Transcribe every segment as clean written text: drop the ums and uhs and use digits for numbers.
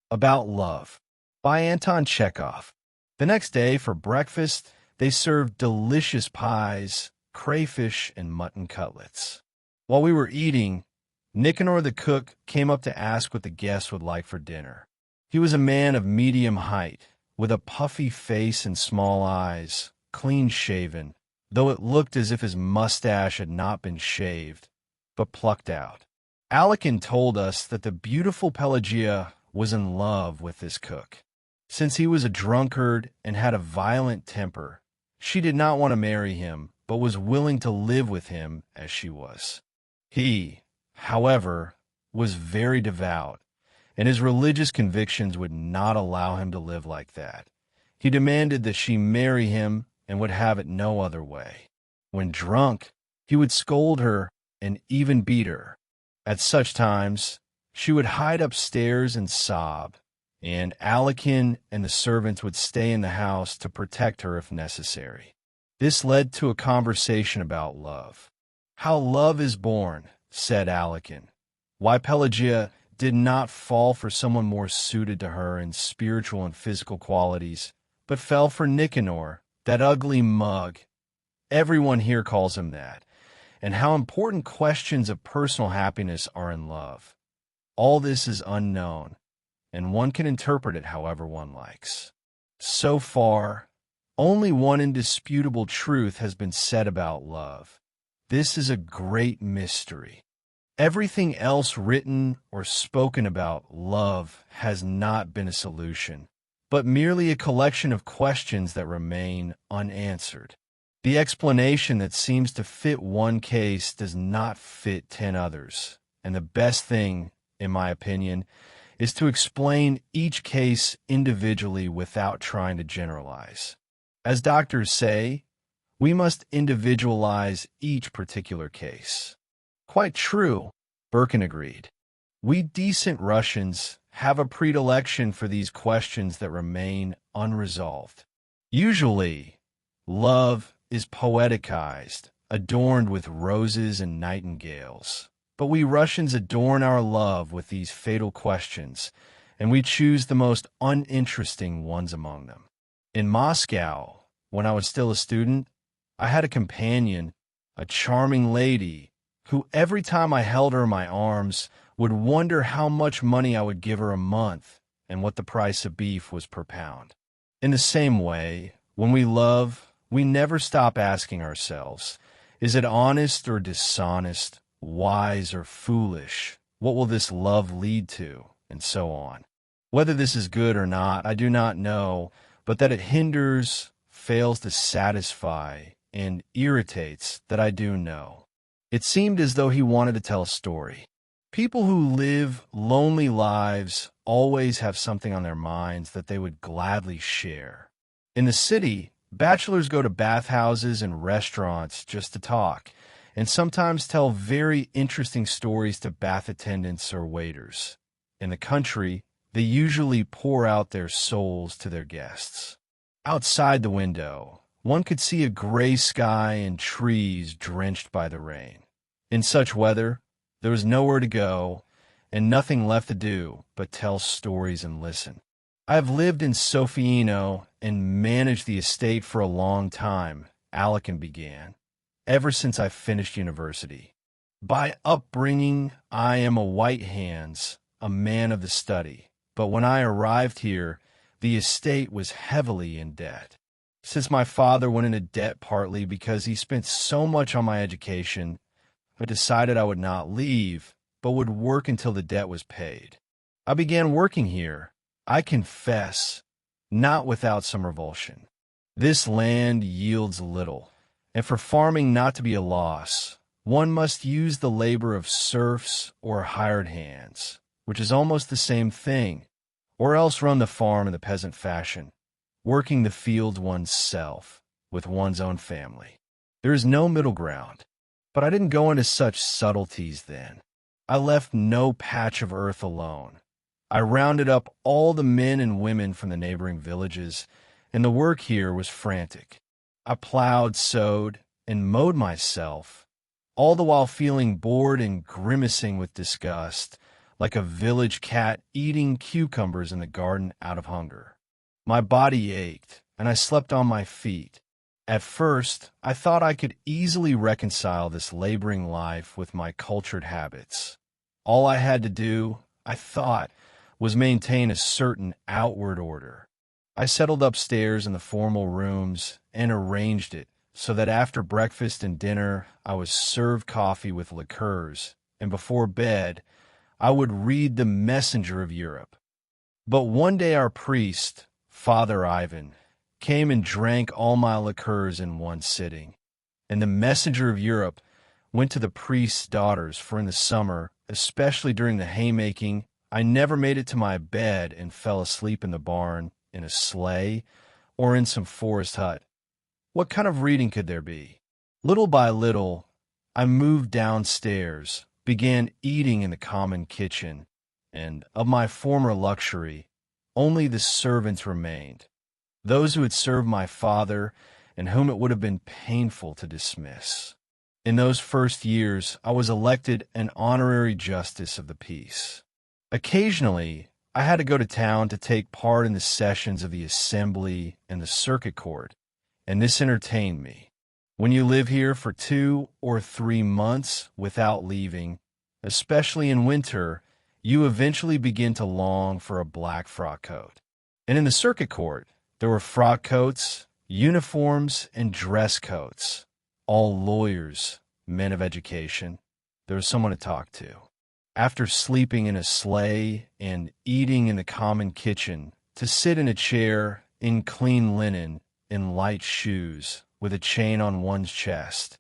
About Love by Anton Chekhov. The next day, for breakfast, they served delicious pies, crayfish, and mutton cutlets. While we were eating, Nicanor the cook came up to ask what the guests would like for dinner. He was a man of medium height, with a puffy face and small eyes, clean-shaven, though it looked as if his mustache had not been shaved, but plucked out. Alekhin told us that the beautiful Pelagia was in love with this cook. Since he was a drunkard and had a violent temper, she did not want to marry him, but was willing to live with him as she was. He, however, was very devout, and his religious convictions would not allow him to live like that. He demanded that she marry him and would have it no other way. When drunk, he would scold her and even beat her. At such times, she would hide upstairs and sob, and Alekhin and the servants would stay in the house to protect her if necessary. This led to a conversation about love. How love is born, said Alekhin. Why Pelagia did not fall for someone more suited to her in spiritual and physical qualities, but fell for Nicanor, that ugly mug. Everyone here calls him that. And how important questions of personal happiness are in love. All this is unknown, and one can interpret it however one likes. So far, only one indisputable truth has been said about love. This is a great mystery. Everything else written or spoken about love has not been a solution, but merely a collection of questions that remain unanswered. The explanation that seems to fit one case does not fit 10 others, and the best thing, in my opinion, is to explain each case individually without trying to generalize. As doctors say, we must individualize each particular case. Quite true, Birkin agreed. We decent Russians have a predilection for these questions that remain unresolved. Usually, love is poeticized, adorned with roses and nightingales. But we Russians adorn our love with these fatal questions, and we choose the most uninteresting ones among them. In Moscow, when I was still a student, I had a companion, a charming lady, who every time I held her in my arms would wonder how much money I would give her a month and what the price of beef was per pound. In the same way, when we love, we never stop asking ourselves, is it honest or dishonest, wise or foolish? What will this love lead to? And so on. Whether this is good or not, I do not know, but that it hinders, fails to satisfy, and irritates, that I do know. It seemed as though he wanted to tell a story. People who live lonely lives always have something on their minds that they would gladly share. In the city, bachelors go to bathhouses and restaurants just to talk, and sometimes tell very interesting stories to bath attendants or waiters. In the country, they usually pour out their souls to their guests. Outside the window, one could see a gray sky and trees drenched by the rain. In such weather, there was nowhere to go, and nothing left to do but tell stories and listen. I have lived in Sofiino and managed the estate for a long time, Alekhin began, ever since I finished university. By upbringing, I am a white hands, a man of the study, but when I arrived here, the estate was heavily in debt. Since my father went into debt partly because he spent so much on my education, I decided I would not leave, but would work until the debt was paid. I began working here, I confess, not without some revulsion. This land yields little, and for farming not to be a loss, one must use the labor of serfs or hired hands, which is almost the same thing, or else run the farm in the peasant fashion, working the fields oneself, with one's own family. There is no middle ground, but I didn't go into such subtleties then. I left no patch of earth alone. I rounded up all the men and women from the neighboring villages, and the work here was frantic. I plowed, sowed, and mowed myself, all the while feeling bored and grimacing with disgust, like a village cat eating cucumbers in the garden out of hunger. My body ached, and I slept on my feet. At first, I thought I could easily reconcile this laboring life with my cultured habits. All I had to do, I thought, was maintain a certain outward order. I settled upstairs in the formal rooms and arranged it so that after breakfast and dinner I was served coffee with liqueurs, and before bed I would read The Messenger of Europe. But one day our priest, Father Ivan, came and drank all my liqueurs in one sitting, and The Messenger of Europe went to the priest's daughters, for in the summer, especially during the haymaking, I never made it to my bed and fell asleep in the barn, in a sleigh, or in some forest hut. What kind of reading could there be? Little by little, I moved downstairs, began eating in the common kitchen, and of my former luxury, only the servants remained, those who had served my father and whom it would have been painful to dismiss. In those first years, I was elected an honorary justice of the peace. Occasionally, I had to go to town to take part in the sessions of the Assembly and the Circuit Court, and this entertained me. When you live here for 2 or 3 months without leaving, especially in winter, you eventually begin to long for a black frock coat. And in the Circuit Court, there were frock coats, uniforms, and dress coats. All lawyers, men of education. There was someone to talk to. After sleeping in a sleigh and eating in the common kitchen, to sit in a chair in clean linen, in light shoes, with a chain on one's chest,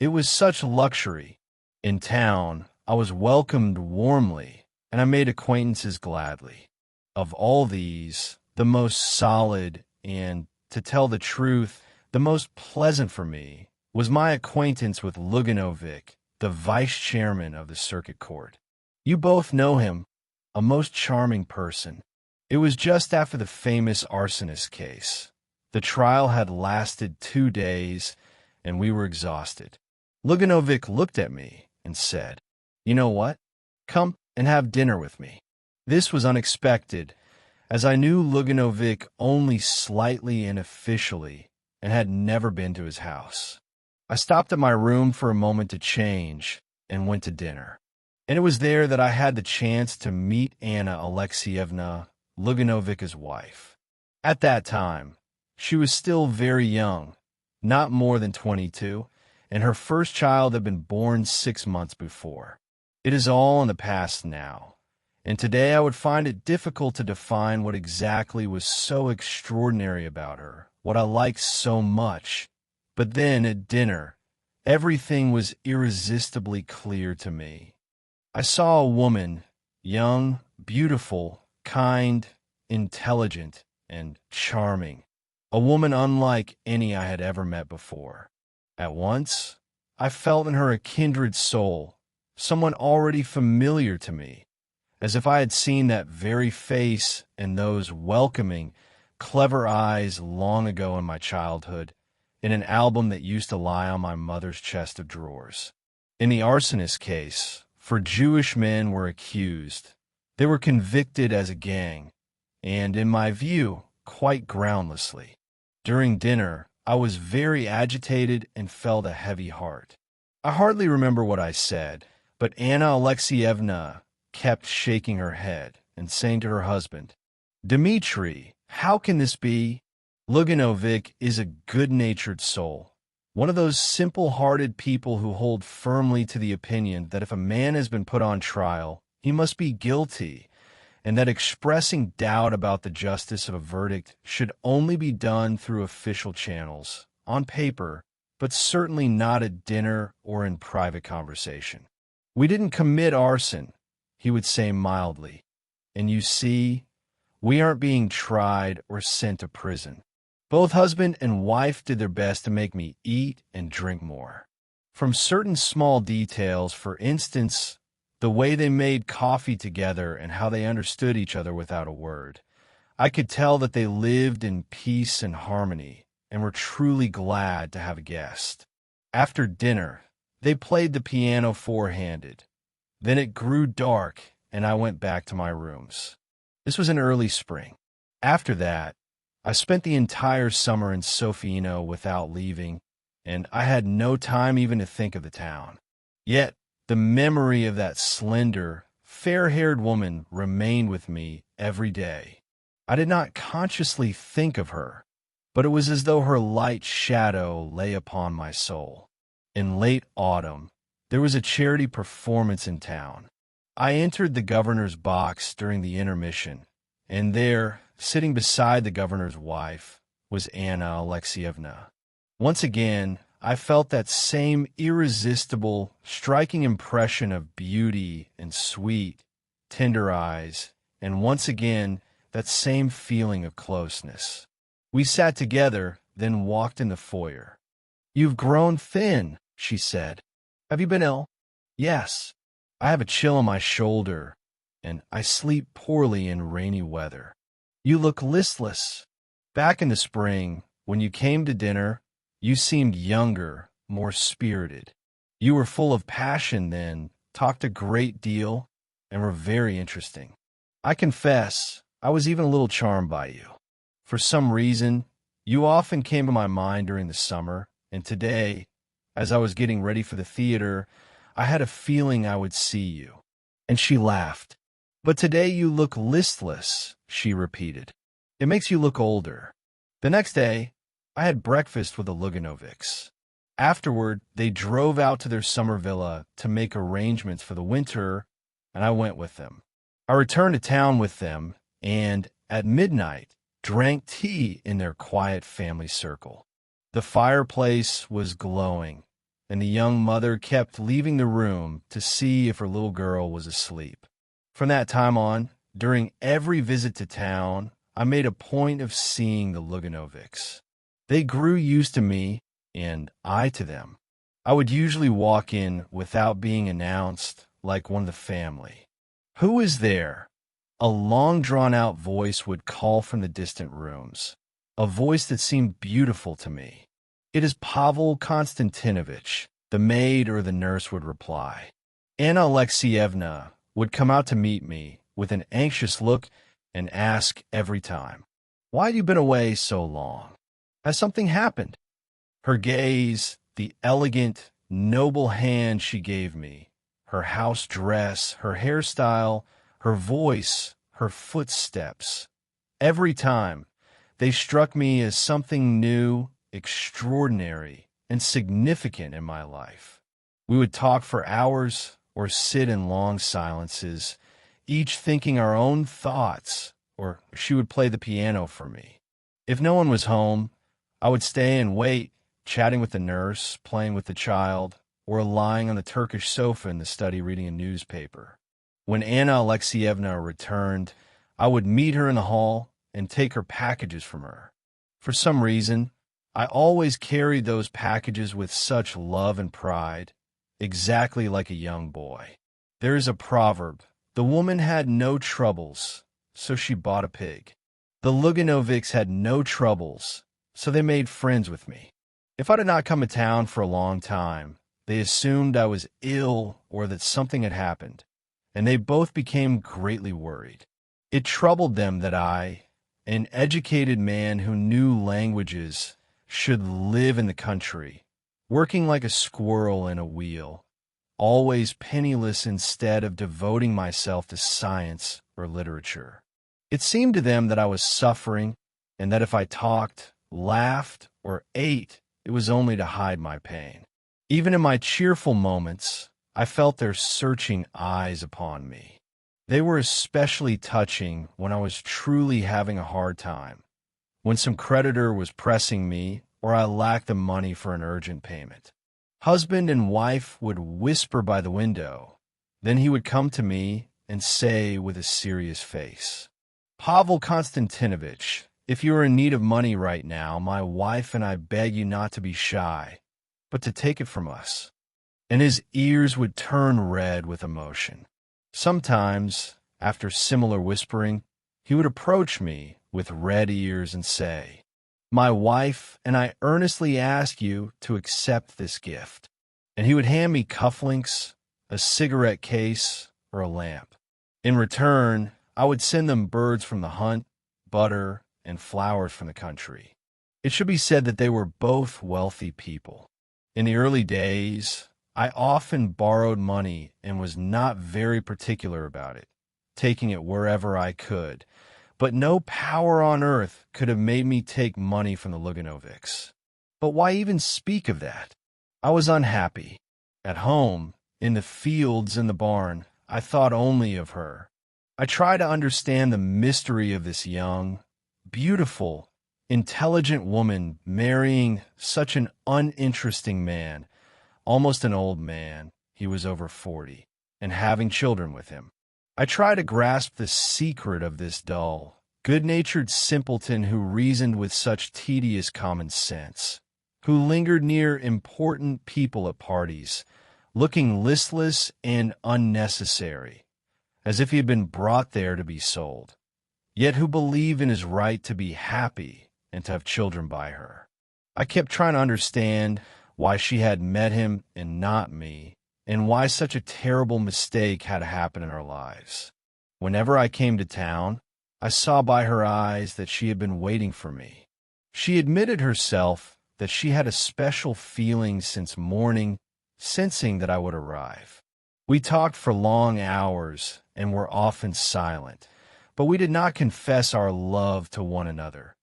it was such luxury. In town, I was welcomed warmly, and I made acquaintances gladly. Of all these, the most solid and, to tell the truth, the most pleasant for me was my acquaintance with Luganovic, the vice-chairman of the Circuit Court. You both know him, a most charming person. It was just after the famous arsonist case. The trial had lasted 2 days, and we were exhausted. Luganovic looked at me and said, "You know what? Come and have dinner with me." This was unexpected, as I knew Luganovic only slightly and officially, and had never been to his house. I stopped at my room for a moment to change, and went to dinner. And it was there that I had the chance to meet Anna Alexeyevna, Luganovic's wife. At that time, she was still very young, not more than 22, and her first child had been born 6 months before. It is all in the past now, and today I would find it difficult to define what exactly was so extraordinary about her, what I liked so much. But then, at dinner, everything was irresistibly clear to me. I saw a woman, young, beautiful, kind, intelligent, and charming, a woman unlike any I had ever met before. At once, I felt in her a kindred soul, someone already familiar to me, as if I had seen that very face and those welcoming, clever eyes long ago in my childhood, in an album that used to lie on my mother's chest of drawers. In the arsonist case, for Jewish men were accused. They were convicted as a gang, and, in my view, quite groundlessly. During dinner, I was very agitated and felt a heavy heart. I hardly remember what I said, but Anna Alexeyevna kept shaking her head and saying to her husband, "Dmitri, how can this be? Luganovic is a good-natured soul. One of those simple-hearted people who hold firmly to the opinion that if a man has been put on trial, he must be guilty, and that expressing doubt about the justice of a verdict should only be done through official channels, on paper, but certainly not at dinner or in private conversation. We didn't commit arson," he would say mildly, "and you see, we aren't being tried or sent to prison." Both husband and wife did their best to make me eat and drink more. From certain small details, for instance, the way they made coffee together and how they understood each other without a word, I could tell that they lived in peace and harmony and were truly glad to have a guest. After dinner, they played the piano four-handed. Then it grew dark, and I went back to my rooms. This was in early spring. After that, I spent the entire summer in Sofino without leaving, and I had no time even to think of the town. Yet, the memory of that slender, fair-haired woman remained with me every day. I did not consciously think of her, but it was as though her light shadow lay upon my soul. In late autumn, there was a charity performance in town. I entered the governor's box during the intermission, and there, sitting beside the governor's wife, was Anna Alexeyevna. Once again, I felt that same irresistible, striking impression of beauty and sweet, tender eyes, and once again, that same feeling of closeness. We sat together, then walked in the foyer. "You've grown thin," she said. "Have you been ill?" "Yes. I have a chill on my shoulder, and I sleep poorly in rainy weather." "You look listless." "Back in the spring, when you came to dinner, you seemed younger, more spirited. You were full of passion then, talked a great deal, and were very interesting. I confess, I was even a little charmed by you. For some reason, you often came to my mind during the summer, and today, as I was getting ready for the theater, I had a feeling I would see you." And she laughed. "But today you look listless," she repeated. "It makes you look older." The next day, I had breakfast with the Luganovics. Afterward, they drove out to their summer villa to make arrangements for the winter, and I went with them. I returned to town with them, and, at midnight, drank tea in their quiet family circle. The fireplace was glowing, and the young mother kept leaving the room to see if her little girl was asleep. From that time on, during every visit to town, I made a point of seeing the Luganovics. They grew used to me, and I to them. I would usually walk in without being announced, like one of the family. "Who is there?" A long drawn-out voice would call from the distant rooms, a voice that seemed beautiful to me. "It is Pavel Konstantinovich," the maid or the nurse would reply. Anna Alexeyevna would come out to meet me with an anxious look and ask every time, "Why have you been away so long? Has something happened?" Her gaze, the elegant, noble hand she gave me, her house dress, her hairstyle, her voice, her footsteps, every time, they struck me as something new, extraordinary, and significant in my life. We would talk for hours or sit in long silences, each thinking our own thoughts, or she would play the piano for me. If no one was home, I would stay and wait, chatting with the nurse, playing with the child, or lying on the Turkish sofa in the study reading a newspaper. When Anna Alexeyevna returned, I would meet her in the hall and take her packages from her. For some reason, I always carried those packages with such love and pride, exactly like a young boy. There is a proverb, "The woman had no troubles, so she bought a pig." The Luganovics had no troubles, so they made friends with me. If I did not come to town for a long time, they assumed I was ill or that something had happened, and they both became greatly worried. It troubled them that I, an educated man who knew languages, should live in the country, working like a squirrel in a wheel, always penniless instead of devoting myself to science or literature. It seemed to them that I was suffering, and that if I talked, laughed, or ate, it was only to hide my pain. Even in my cheerful moments, I felt their searching eyes upon me. They were especially touching when I was truly having a hard time, when some creditor was pressing me or I lacked the money for an urgent payment. Husband and wife would whisper by the window. Then he would come to me and say with a serious face, "Pavel Konstantinovich, if you are in need of money right now, my wife and I beg you not to be shy, but to take it from us." And his ears would turn red with emotion. Sometimes, after similar whispering, he would approach me with red ears and say, "My wife and I earnestly ask you to accept this gift." And he would hand me cufflinks, a cigarette case, or a lamp. In return, I would send them birds from the hunt, butter, and flowers from the country. It should be said that they were both wealthy people. In the early days, I often borrowed money and was not very particular about it, taking it wherever I could, but no power on earth could have made me take money from the Luganovics. But why even speak of that? I was unhappy. At home, in the fields, in the barn, I thought only of her. I tried to understand the mystery of this young, beautiful, intelligent woman marrying such an uninteresting man, almost an old man, he was over 40, and having children with him. I tried to grasp the secret of this dull, good-natured simpleton who reasoned with such tedious common sense, who lingered near important people at parties, looking listless and unnecessary, as if he had been brought there to be sold, yet who believed in his right to be happy and to have children by her. I kept trying to understand why she had met him and not me, and why such a terrible mistake had to happen in our lives. Whenever I came to town, I saw by her eyes that she had been waiting for me. She admitted herself that she had a special feeling since morning, sensing that I would arrive. We talked for long hours and were often silent, but we did not confess our love to one another.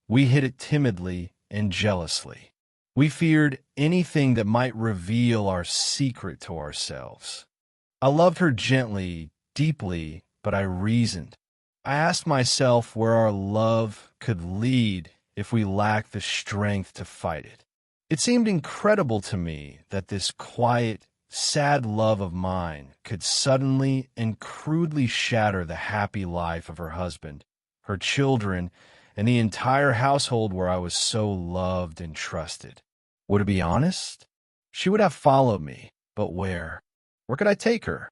We hid it timidly and jealously. We feared anything that might reveal our secret to ourselves. I loved her gently, deeply, but I reasoned. I asked myself where our love could lead if we lacked the strength to fight it. It seemed incredible to me that this quiet, sad love of mine could suddenly and crudely shatter the happy life of her husband, her children, and the entire household where I was so loved and trusted. Would it be honest? She would have followed me, but where? Where could I take her?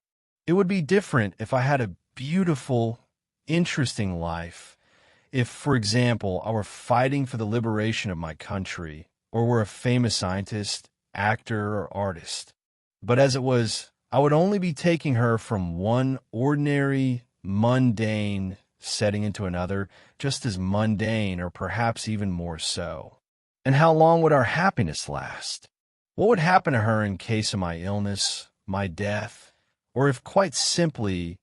It would be different if I had a beautiful, interesting life, if, for example, I were fighting for the liberation of my country, or were a famous scientist, actor, or artist. But as it was, I would only be taking her from one ordinary, mundane setting into another, just as mundane, or perhaps even more so. And how long would our happiness last? What would happen to her in case of my illness, my death, or if, quite simply,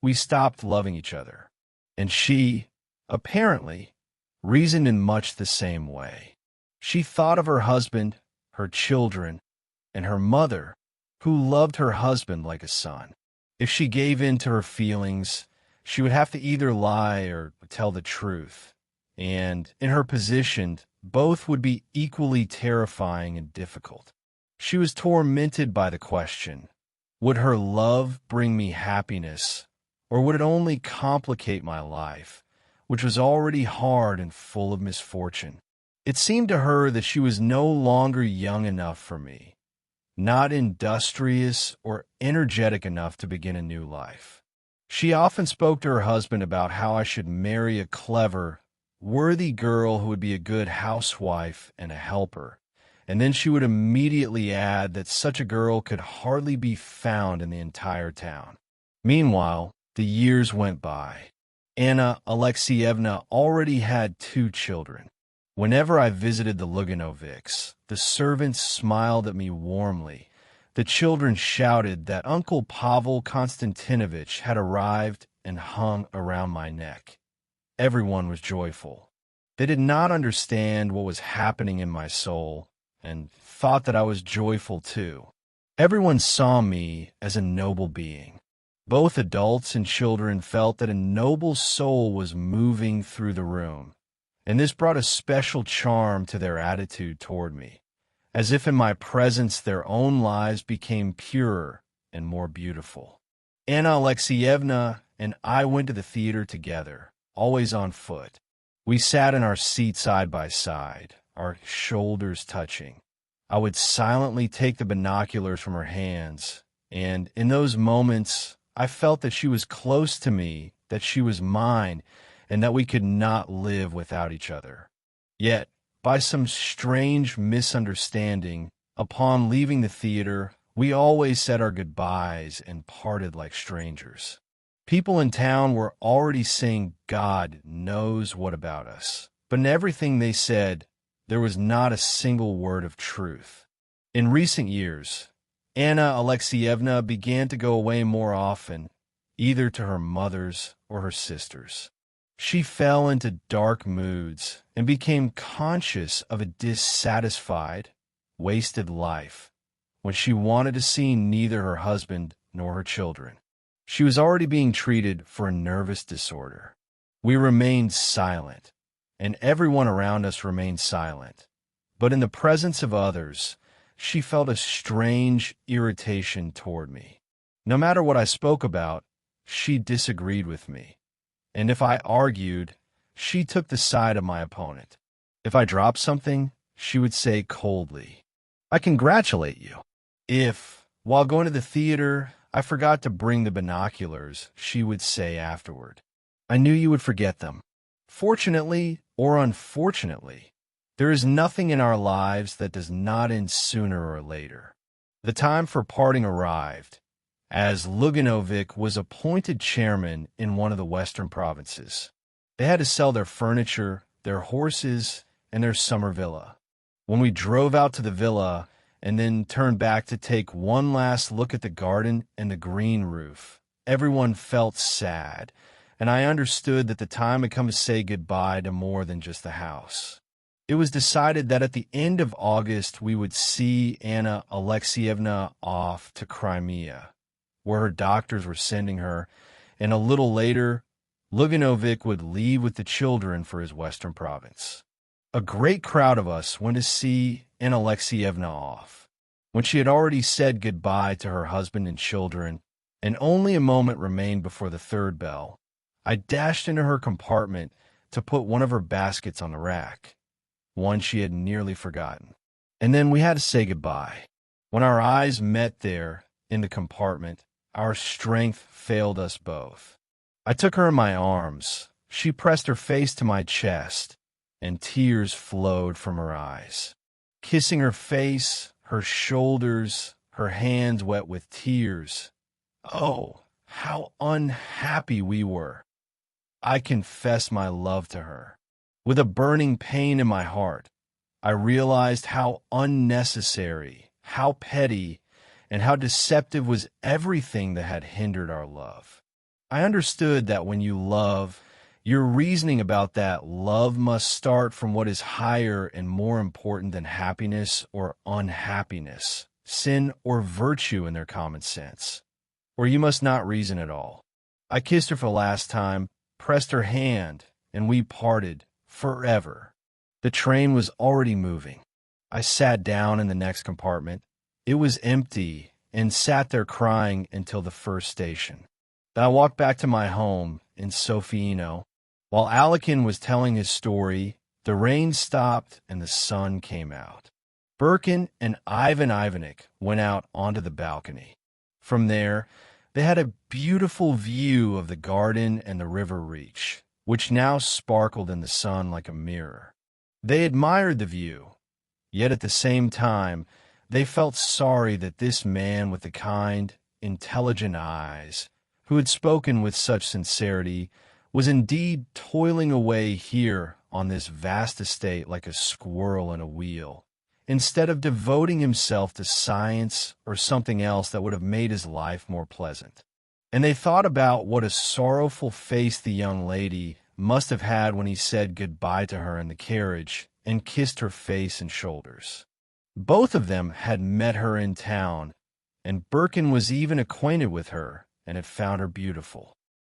we stopped loving each other? And she, apparently, reasoned in much the same way. She thought of her husband, her children, and her mother, who loved her husband like a son. If she gave in to her feelings, she would have to either lie or tell the truth, and, in her position, both would be equally terrifying and difficult. She was tormented by the question, would her love bring me happiness, or would it only complicate my life, which was already hard and full of misfortune? It seemed to her that she was no longer young enough for me, not industrious or energetic enough to begin a new life. She often spoke to her husband about how I should marry a clever, worthy girl who would be a good housewife and a helper, and then she would immediately add that such a girl could hardly be found in the entire town. Meanwhile, the years went by. Anna Alexeyevna already had 2 children. Whenever I visited the Luganovics, the servants smiled at me warmly. The children shouted that Uncle Pavel Konstantinovich had arrived and hung around my neck. Everyone was joyful. They did not understand what was happening in my soul and thought that I was joyful too. Everyone saw me as a noble being. Both adults and children felt that a noble soul was moving through the room, and this brought a special charm to their attitude toward me, as if in my presence their own lives became purer and more beautiful. Anna Alexeyevna and I went to the theater together, always on foot. We sat in our seat side by side, our shoulders touching. I would silently take the binoculars from her hands, and in those moments, I felt that she was close to me, that she was mine, and that we could not live without each other. Yet, by some strange misunderstanding, upon leaving the theater, we always said our goodbyes and parted like strangers. People in town were already saying God knows what about us, but in everything they said, there was not a single word of truth. In recent years, Anna Alexeyevna began to go away more often, either to her mother's or her sister's. She fell into dark moods and became conscious of a dissatisfied, wasted life when she wanted to see neither her husband nor her children. She was already being treated for a nervous disorder. We remained silent, and everyone around us remained silent. But in the presence of others, she felt a strange irritation toward me. No matter what I spoke about, she disagreed with me. And if I argued, she took the side of my opponent. If I dropped something, she would say coldly, "I congratulate you." If, while going to the theater, I forgot to bring the binoculars, she would say afterward, "I knew you would forget them." Fortunately or unfortunately, there is nothing in our lives that does not end sooner or later. The time for parting arrived, as Luganovic was appointed chairman in one of the western provinces. They had to sell their furniture, their horses, and their summer villa. When we drove out to the villa and then turned back to take one last look at the garden and the green roof, everyone felt sad, and I understood that the time had come to say goodbye to more than just the house. It was decided that at the end of August we would see Anna Alexeyevna off to Crimea, where her doctors were sending her, and a little later, Luganovic would leave with the children for his western province. A great crowd of us went to see Anna Alexeyevna off. When she had already said goodbye to her husband and children, and only a moment remained before the third bell, I dashed into her compartment to put one of her baskets on the rack, one she had nearly forgotten. And then we had to say goodbye. When our eyes met there in the compartment, our strength failed us both. I took her in my arms. She pressed her face to my chest, and tears flowed from her eyes. Kissing her face, her shoulders, her hands wet with tears. Oh, how unhappy we were. I confessed my love to her. With a burning pain in my heart, I realized how unnecessary, how petty, and how deceptive was everything that had hindered our love. I understood that when you love, your reasoning about that love must start from what is higher and more important than happiness or unhappiness, sin or virtue in their common sense, or you must not reason at all. I kissed her for the last time, pressed her hand, and we parted forever. The train was already moving. I sat down in the next compartment. It was empty, and sat there crying until the first station. Then I walked back to my home in Sofiino. While Alekhin was telling his story, the rain stopped and the sun came out. Birkin and Ivan Ivanich went out onto the balcony. From there, they had a beautiful view of the garden and the river reach, which now sparkled in the sun like a mirror. They admired the view, yet at the same time, they felt sorry that this man with the kind, intelligent eyes, who had spoken with such sincerity, was indeed toiling away here on this vast estate like a squirrel in a wheel, instead of devoting himself to science or something else that would have made his life more pleasant. And they thought about what a sorrowful face the young lady must have had when he said goodbye to her in the carriage and kissed her face and shoulders. Both of them had met her in town, and Birkin was even acquainted with her and had found her beautiful.